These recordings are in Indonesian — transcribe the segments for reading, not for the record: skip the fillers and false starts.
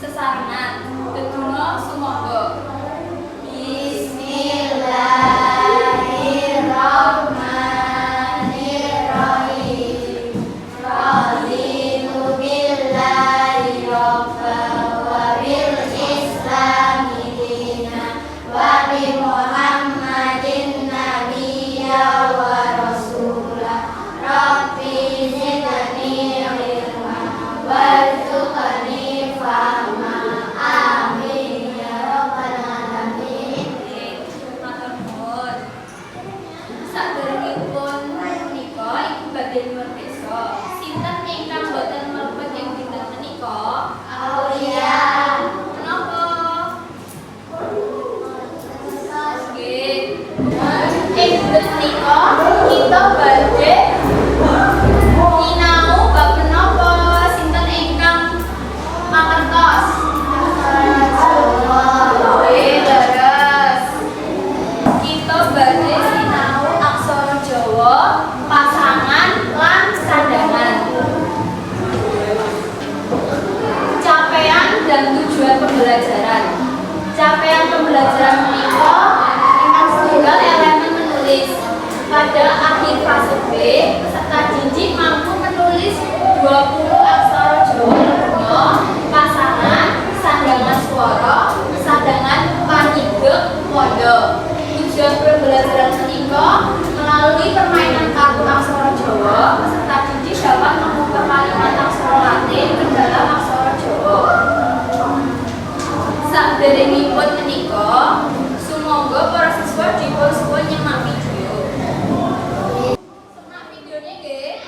sesarengan. Tetunggal sumangga. Bismillahirrahmanirrahim. Raditu billahi rabban wa bil islami dinan wa bi Muhammadin nabiyya wa rasulah. Rabbi zidni ilman warzuqni fahma. Amin ya rabbal alamin. Matur nuwun. Saderengipun menika iku badhe nyuwun pirsa, sinten ingkang boten mlebet ing dinten menika? Aulia. Menapa? Nggih. Ing dinten menika kita badhe nyinau bab menapa? Sinten ingkang mangertos? Leres. Kita badhe sinau aksara Jawa, pasangan lan sandangan. Capaian dan tujuan pembelajaran. Capaian pembelajaran menika ingkang setunggal elemen menulis. Pada akhir fase B, peserta didik mampu menulis 20 aksara Jawa lengkap, pasangan, sandangan swara, sandangan panidek wanda. Tujuan pembelajaran menika melalui permainan kartu aksara Jawa, peserta didik dapat mengubah kalimat aksara Latin ke dalam aksara Jawa. Saderengipun menika, sumangga para siswa dipun suwun nyemak video. Semak videonya nggih.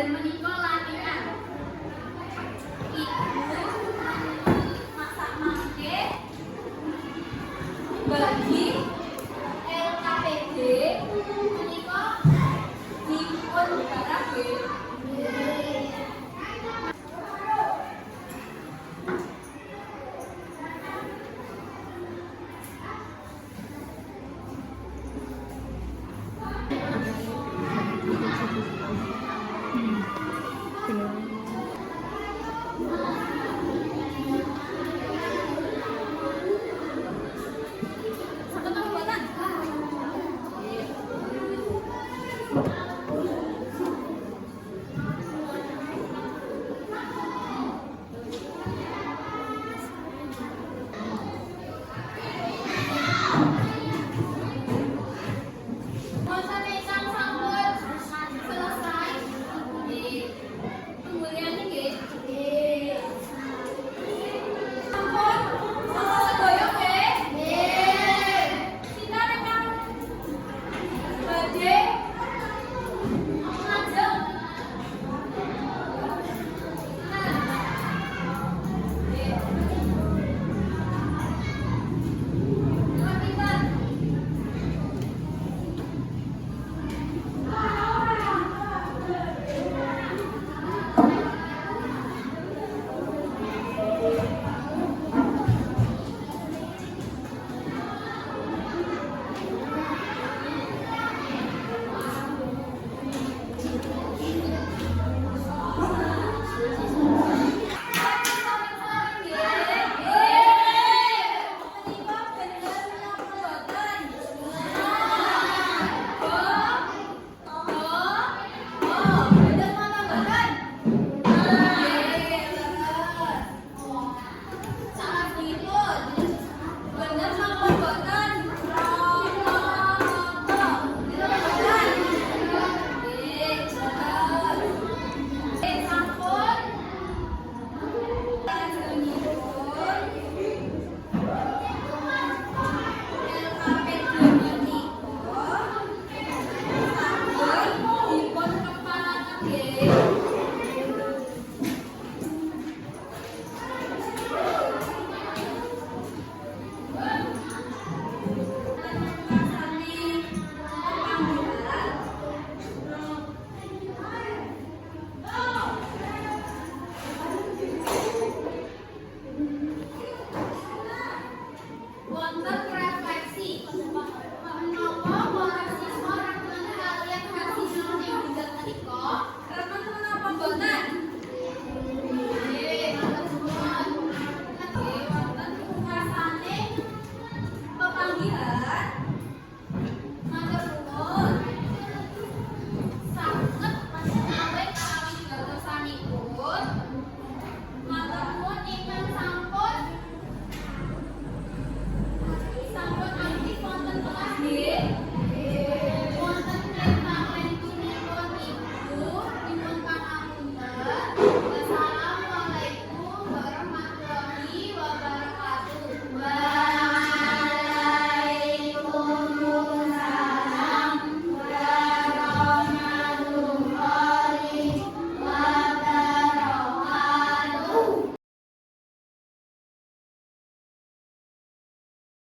Inggih menika latihan. Ibu masak mangke bagi LKPD menika dipun barake. Satu pembuatan.